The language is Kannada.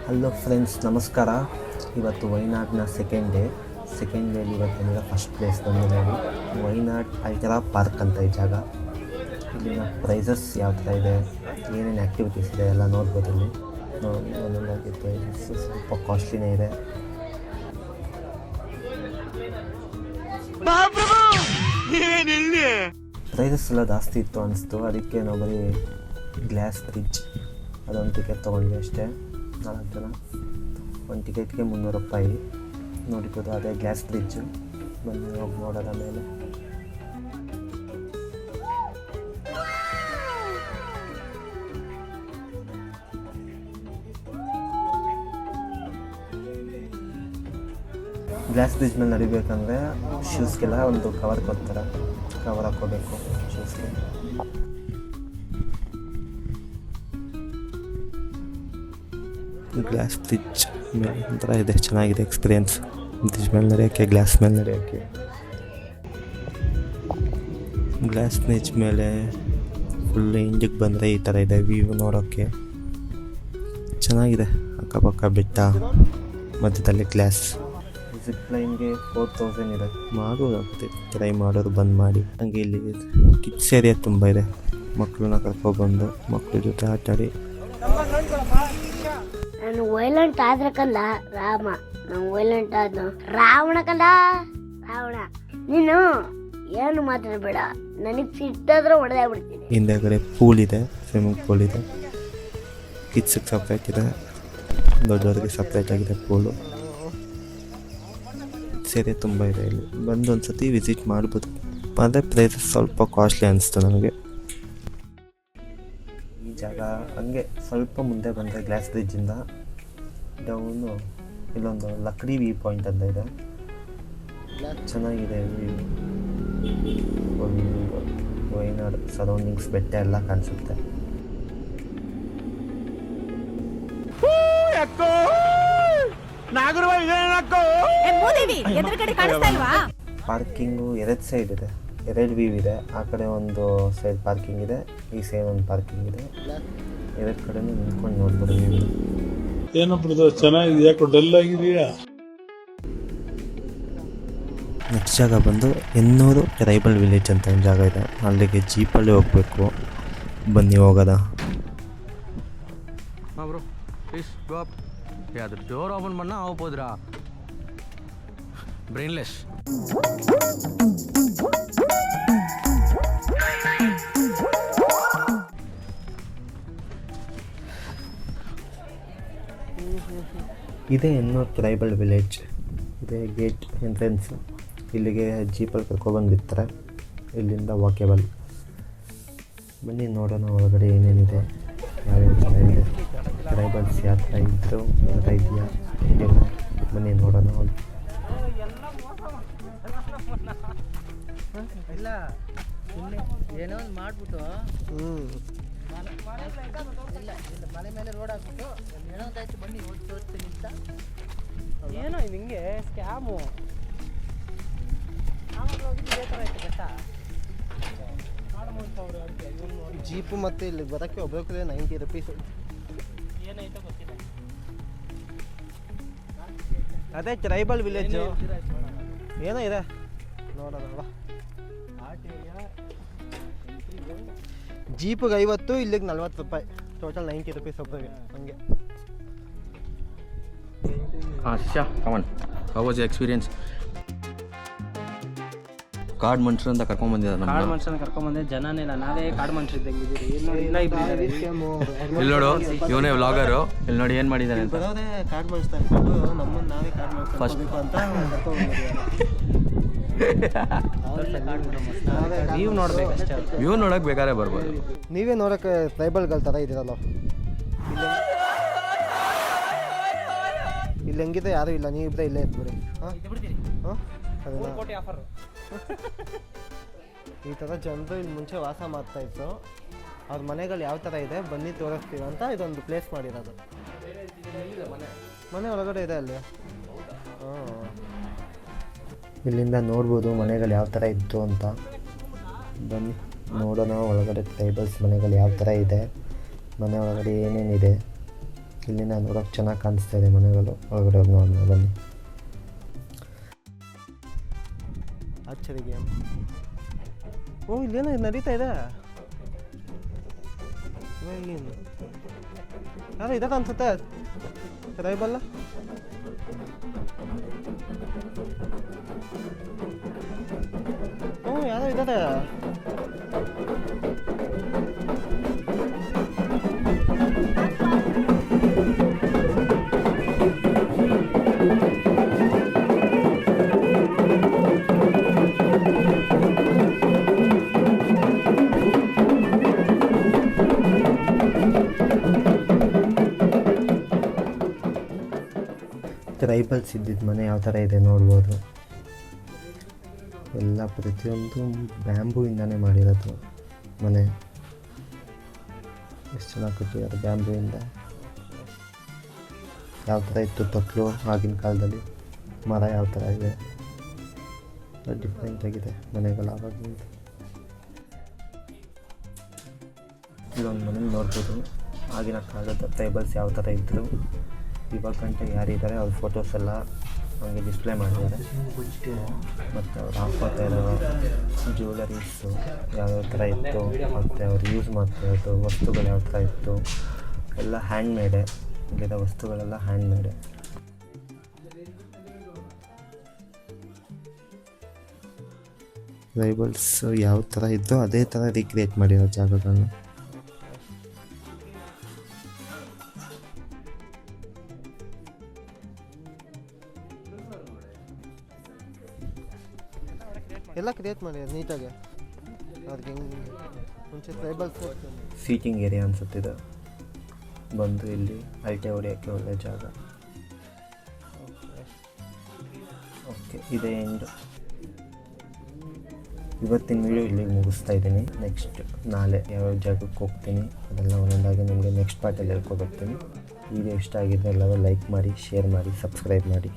ಹಲೋ ಫ್ರೆಂಡ್ಸ್, ನಮಸ್ಕಾರ. ಇವತ್ತು ವೈನಾಡ್ನ ಸೆಕೆಂಡ್ ಡೇಲಿ ಇವತ್ತು ಫಸ್ಟ್ ಪ್ಲೇಸ್ ಬಂದು ನೋಡಿ ವೈನಾಡ್ ಅಲ್ಟ್ರಾ ಪಾರ್ಕ್ ಅಂತ ಈ ಜಾಗ. ಇಲ್ಲಿನ ಪ್ರೈಸಸ್ ಯಾವ ಥರ ಇದೆ, ಏನೇನು ಆ್ಯಕ್ಟಿವಿಟೀಸ್ ಇದೆ ಎಲ್ಲ ನೋಡ್ಬೋದು. ಇಲ್ಲಿ ಒಂದೊಂದಾಗಿ ಪ್ರೈಸಸ್ ಸ್ವಲ್ಪ ಕಾಸ್ಟ್ಲಿನೇ ಇದೆ. ಪ್ರೈಸಸ್ ಎಲ್ಲ ಜಾಸ್ತಿ ಇತ್ತು ಅನಿಸ್ತು, ಅದಕ್ಕೆ ನಾವು ಬರೀ ಗ್ಲಾಸ್ ಬ್ರಿಡ್ಜ್ ಅದೊಂದು ಟಿಕೆಟ್ ತೊಗೊಂಡ್ವಿ ಅಷ್ಟೇ. 4 ಜನ, ಒಂದು ಟಿಕೆಟ್ಗೆ 300 ರೂಪಾಯಿ. ನೋಡಿಬೋದು ಅದೇ ಗ್ಲಾಸ್ ಬ್ರಿಡ್ಜು. ಬನ್ನಿ ಹೋಗಿ ನೋಡೋಣ ಮೇಲೆ. ಗ್ಲಾಸ್ ಬ್ರಿಡ್ಜ್ ಮೇಲೆ ನಡಿಬೇಕಂದ್ರೆ ಶೂಸ್ಗೆಲ್ಲ ಒಂದು ಕವರ್ ಕೊಡ್ತಾರೆ, ಕವರ್ ಹಾಕೋಬೇಕು ಶೂಸ್ಗೆ. ಗ್ಲಾಸ್ ಬ್ರಿಡ್ಜ್ ಮೇಲೆ ಒಂಥರ ಇದೆ, ಚೆನ್ನಾಗಿದೆ ಎಕ್ಸ್ಪೀರಿಯೆನ್ಸ್. ಬ್ರಿಡ್ಜ್ ಮೇಲೆ ನಡೆಯೋಕ್ಕೆ, ಗ್ಲಾಸ್ ಮೇಲೆ ನಡೆಯೋಕ್ಕೆ. ಗ್ಲಾಸ್ ಬ್ರಿಡ್ಜ್ ಮೇಲೆ ಫುಲ್ ಇಂಡಿಗೆ ಬಂದರೆ ಈ ಥರ ಇದೆ ವ್ಯೂ ನೋಡೋಕ್ಕೆ, ಚೆನ್ನಾಗಿದೆ. ಅಕ್ಕಪಕ್ಕ ಬೆಟ್ಟ, ಮಧ್ಯದಲ್ಲಿ ಗ್ಲಾಸ್. ಜಿಪ್ ಲೈನ್ಗೆ 4000 ಇದೆ. ಮಾಡೋದಾಗುತ್ತೆ, ಟ್ರೈ ಮಾಡೋರು ಬಂದು ಮಾಡಿ. ಹಂಗೆ ಇಲ್ಲಿ ಕಿಡ್ಸ್ ಏರಿಯಾ ತುಂಬ ಇದೆ, ಮಕ್ಕಳನ್ನ ಕರ್ಕೊಬಂದು ಮಕ್ಕಳ ಜೊತೆ ಆಟಾಡಿ. ನಾನು ವೈಲೆಂಟ್ ಆದ್ರೆ ಕಂದ ರಾಮ, ನಾನು ವೈಲೆಂಟ್ ಆದ್ನು ರಾವಣ ಕಂದ ರಾವಣ. ನೀನು ಏನು ಮಾತಾಡಬೇಡ, ನನಗೆ ಸಿಟ್ಟಾದ್ರೆ ಹೊಡೆದಾಗ್ಬಿಡ್ತೀನಿ. ಹಿಂದೆಗಡೆ ಪೂಲ್ ಇದೆ, ಸ್ವಿಮ್ಮಿಂಗ್ ಪೂಲ್ ಇದೆ. ಕಿಡ್ಸಿಗೆ ಸಪ್ರೇಟ್ ಇದೆ, ದೊಡ್ಡವರಿಗೆ ಸಪ್ರೇಟ್ ಆಗಿದೆ ಪೂಲು. ಸೇರಿ ತುಂಬ ಇದೆ. ಇಲ್ಲಿ ಬಂದು ಒಂದು ಸತಿ ವಿಸಿಟ್ ಮಾಡ್ಬೋದು. ಆದರೆ ಪ್ರೈಸಸ್ ಸ್ವಲ್ಪ ಕಾಸ್ಟ್ಲಿ ಅನಿಸ್ತು ನನಗೆ. ಈ ಜಾಗ ಹಂಗೆ ಸ್ವಲ್ಪ ಮುಂದೆ ಬಂದರೆ ಗ್ಲಾಸ್ ಬ್ರಿಡ್ಜಿಂದ ಡೌನು ಇಲ್ಲೊಂದು ಲಕ್ಡಿ ವ್ಯೂ ಪಾಯಿಂಟ್ ಅಂತ ಇದೆ, ಚೆನ್ನಾಗಿದೆ ವ್ಯೂ. ವೈನಾಡ್ ಸರೌಂಡಿಂಗ್ಸ್ ಬೆಟ್ಟ ಎಲ್ಲ ಕಾಣಿಸುತ್ತೆ. ಪಾರ್ಕಿಂಗು 2 ಸೈಡ್ ಇದೆ, 2 ವ್ಯೂ ಇದೆ. ಆ ಕಡೆ ಒಂದು ಸೈಡ್ ಪಾರ್ಕಿಂಗ್ ಇದೆ, ಈ ಸೈಡ್ ಒಂದು ಪಾರ್ಕಿಂಗ್ ಇದೆ. 2 ಕಡೆನೂ ನಿಂತ್ಕೊಂಡು ನೋಡ್ಬೋದು ವ್ಯೂ. ಏನಪ್ಪ ಚೆನ್ನಾಗಿದೆ, ಯಾಕೋ ಡಲ್ ಆಗಿದೆಯಾ? ನೆಕ್ಸ್ಟ್ ಜಾಗ ಬಂದು ಎನ್ನೂರು ಟ್ರೈಬಲ್ ವಿಲೇಜ್ ಅಂತ ಒಂದು ಜಾಗ ಇದೆ, ಅಲ್ಲಿಗೆ ಜೀಪಲ್ಲಿ ಹೋಗಬೇಕು. ಬನ್ನಿ ಹೋಗೋದ. ப்ரோ ப்ளீஸ் கோ அப். அது டோர் ஓபன் பண்ணா ஆக போகுதுடா. பிரெயின்லெஸ். ಇದೇ ಎನ್ನೂರು ಟ್ರೈಬಲ್ ವಿಲೇಜ್. ಇದೇ ಗೇಟ್ ಎಂಟ್ರೆನ್ಸ್. ಇಲ್ಲಿಗೆ ಜೀಪಲ್ಲಿ ಕರ್ಕೊಬಂದಿರ್ತಾರೆ, ಇಲ್ಲಿಂದ ವಾಕೇಬಲ್. ಬನ್ನಿ ನೋಡೋಣ ಒಳಗಡೆ ಏನೇನಿದೆ, ಯಾವ್ಯಾವ ಥರ ಇದೆ, ಟ್ರೈಬಲ್ಸ್ ಯಾವ ಥರ ಇದ್ದರು, ಯಾವ ಇದೆಯಾ ಎಲ್ಲ. ಬನ್ನಿ ನೋಡೋಣ. ಇಲ್ಲ ಏನೋ ಒಂದು ಮಾಡಿಬಿಟ್ಟು ಇಲ್ಲ ಮನೆ ಮೇಲೆ ರೋಡ್ ಹಾಕ್ಬಿಟ್ಟು ಏನೋ ಒಂದಾಯ್ತು, ಬನ್ನಿ ತೋರಿಸ್ತೀನಿ ಅಂತ. ಏನೋ ಇದು ಹಿಂಗೆ ಸ್ಕ್ಯಾಮು. ಆವಾಗ ಹೋಗಿದ್ದು ಇದೇ ಥರ ಆಯ್ತು ಗೊತ್ತಾ. ಜೀಪು ಮತ್ತು ಇಲ್ಲಿ ಬರೋಕ್ಕೆ ಒಬ್ಬರಿಗೆ 90 ರೂಪೀಸು. ಏನಾಯ್ತೋ ಗೊತ್ತಿಲ್ಲ. ಅದೇ ಟ್ರೈಬಲ್ ವಿಲೇಜು ಏನೋ ಇದೆ ನೋಡೋದಲ್ವ. ಜೀಪಿಗೆ 50, ಇಲ್ಲಿಗೆ 40 ರೂಪಾಯಿ, ಟೋಟಲ್ 90 ರೂಪೀಸ್ ಒಬ್ಬರಿಗೆ. ಹಂಗೆ ಶಿಷ್ಯ come on, how was your experience? ಕಾಡು ಮನುಷ್ಯರು ಅಂತ ಕರ್ಕೊಂಡ್ಬಂದಿದ್ದಾರೆ. ಕಾಡು ಮನುಷ್ಯನ ಕರ್ಕೊಂಡ್ಬಂದೆ, ಜನನೇ ಇಲ್ಲ, ನಾವೇ ಕಾಡು ಮನುಷ್ಯರು ಇದ್ದಂಗಿದ್ದೀರಿ. ಇಲ್ಲಿ ನೋಡು, ಇವನೇ ವ್ಲಾಗರು. ಇಲ್ಲಿ ನೋಡಿ ಏನು ಮಾಡಿದ್ದಾನೆ ಅಂತ. ಬರೋದೇ ಕಾರ್ಡ್ ಮಾಡಿಸ್ತಾ ಇಟ್ಕೊಂಡು ನಮ್ಮನ್ನು ನಾವೇ ಕಾರ್ಡ್ ಮಾಡಿಸ್ಬೇಕು ಅಂತ ವ್ಯೂ ನೋಡ್ಬೇಕು ಅಷ್ಟೇ. ವ್ಯೂ ನೋಡೋಕೆ ಬೇಕಾದ್ರೆ ಬರ್ಬೋದು. ನೀವೇ ನೋಡೋಕ್ಕೆ ಟ್ರೈಬಲ್ಗಳ ಥರ ಇದ್ದೀರಲ್ಲ. ಇಲ್ಲಿ ಹೆಂಗಿದೆ ಯಾರೂ ಇಲ್ಲ, ನೀವು ಇಬ್ಬರೇ ಇಲ್ಲೇ ಇದ್ಬಿಡಿ. ಹಾಂ ಆಫರ್. ಈ ಥರ ಜನರು ಇಲ್ಲಿ ಮುಂಚೆ ವಾಸ ಮಾಡ್ತಾಯಿತ್ತು. ಅವ್ರ ಮನೆಗಳು ಯಾವ ಥರ ಇದೆ ಬನ್ನಿ ತೋರಿಸ್ತೀವಿ ಅಂತ ಇದೊಂದು ಪ್ಲೇಸ್ ಮಾಡಿರೋದು. ಮನೆ ಒಳಗಡೆ ಇದೆ ಅಲ್ಲಿ. ಇಲ್ಲಿಂದ ನೋಡ್ಬೋದು ಮನೆಗಳು ಯಾವ ಥರ ಇತ್ತು ಅಂತ. ಬನ್ನಿ ನೋಡೋಣ ಒಳಗಡೆ ಟ್ರೈಬಲ್ಸ್ ಮನೆಗಳು ಯಾವ ಥರ ಇದೆ, ಮನೆ ಒಳಗಡೆ ಏನೇನಿದೆ ಇಲ್ಲಿಂದ ನೋಡೋಕೆ ಚೆನ್ನಾಗಿ ಕಾಣಿಸ್ತಾ ಇದೆ ಮನೆಗಳು. ಒಳಗಡೆ ಹೋಗಿ ನೋಡೋಣ ಬನ್ನಿ. Archery game. ಓ ಇಲ್ಲೇನೋ ಇದು ನಡೀತಾ ಇದೆ. ಏನು ಯಾರೋ ಇದಾರೆ ಅನ್ಸುತ್ತೆ. ರೈಬಲ್ಲ ಹ್ಞೂ ಯಾರೋ ಇದ್ದಾರೆ. ಟ್ರೈಬಲ್ಸ್ ಇದ್ದಿದ್ದ ಮನೆ ಯಾವ ಥರ ಇದೆ ನೋಡ್ಬೋದು. ಎಲ್ಲ ಪ್ರತಿಯೊಂದು ಬ್ಯಾಂಬೂಯಿಂದನೇ ಮಾಡಿರೋದು ಮನೆ. ಎಷ್ಟು ಚೆನ್ನಾಗಿ ಕಟ್ಟಿದ್ದಾರೆ ಬ್ಯಾಂಬೂಯಿಂದ. ಯಾವ ಥರ ಇತ್ತು ತೊಟ್ಲು ಆಗಿನ ಕಾಲದಲ್ಲಿ, ಮರ ಯಾವ ಥರ ಇದೆ, ಡಿಫ್ರೆಂಟಾಗಿದೆ ಮನೆಗಳು ಆವಾಗಿಂದ. ಇಲ್ಲೊಂದು ಮನೆ ನೋಡ್ಬೋದು. ಆಗಿನ ಕಾಲದ ಟ್ರೈಬಲ್ಸ್ ಯಾವ ಥರ ಇದ್ದರು, ಇವಾಗ ಗಂಟೆ ಯಾರಿದ್ದಾರೆ ಅವ್ರ ಫೋಟೋಸ್ ಎಲ್ಲ ಹಂಗೆ ಡಿಸ್ಪ್ಲೇ ಮಾಡಿದ್ದಾರೆ. ಮತ್ತು ಅವ್ರು ಹಾಕ್ಕೋತಾ ಇರೋ ಜ್ಯುವೆಲರೀಸು ಯಾವ್ಯಾವ ಥರ ಇತ್ತು, ಮತ್ತು ಅವ್ರು ಯೂಸ್ ಮಾಡ್ತಾಯಿದ್ದು ವಸ್ತುಗಳು ಯಾವ ಥರ ಇತ್ತು ಎಲ್ಲ ಹ್ಯಾಂಡ್ ಮೇಡೆ. ಇಲ್ಲಿರೋ ವಸ್ತುಗಳೆಲ್ಲ ಹ್ಯಾಂಡ್ ಮೇಡೆ. ಟ್ರೈಬಲ್ಸ್ ಯಾವ ಥರ ಇದ್ದೋ ಅದೇ ಥರ ರೀಕ್ರಿಯೇಟ್ ಮಾಡಿರೋ ಜಾಗಗಳನ್ನ. ಎಲ್ಲ ಕ್ರಿಯೇಟ್ ಮಾಡಿದ್ದಾರೆ ನೀಟಾಗಿ. ಅವ್ರಿಗೆ ಹೆಂಗೆ ಮುಂಚೆ ಟ್ರೈಬಲ್ಸ್ ಸೀಟಿಂಗ್ ಏರಿಯಾ ಅನಿಸುತ್ತಿದೆ. ಬಂದು ಇಲ್ಲಿ ಅಲ್ಟೆ ಹೊಡೆಯೋಕ್ಕೆ ಒಳ್ಳೆ ಜಾಗ. ಓಕೆ, ಇದೇ ಎಂಡ್. ಇವತ್ತಿನ ವಿಡಿಯೋ ಇಲ್ಲಿಗೆ ಮುಗಿಸ್ತಾ ಇದ್ದೀನಿ. ನೆಕ್ಸ್ಟ್ ನಾಳೆ ಯಾವ ಜಾಗಕ್ಕೆ ಹೋಗ್ತೀನಿ ಅದೆಲ್ಲ ಒಂದೊಂದಾಗಿ ನಿಮಗೆ ನೆಕ್ಸ್ಟ್ ಪಾರ್ಟಲ್ಲಿ ಹೇಳ್ಕೊಬರ್ತೀನಿ. ವಿಡಿಯೋ ಇಷ್ಟ ಆಗಿದ್ದರೆ ಎಲ್ಲರೂ ಲೈಕ್ ಮಾಡಿ, ಶೇರ್ ಮಾಡಿ, ಸಬ್ಸ್ಕ್ರೈಬ್ ಮಾಡಿ.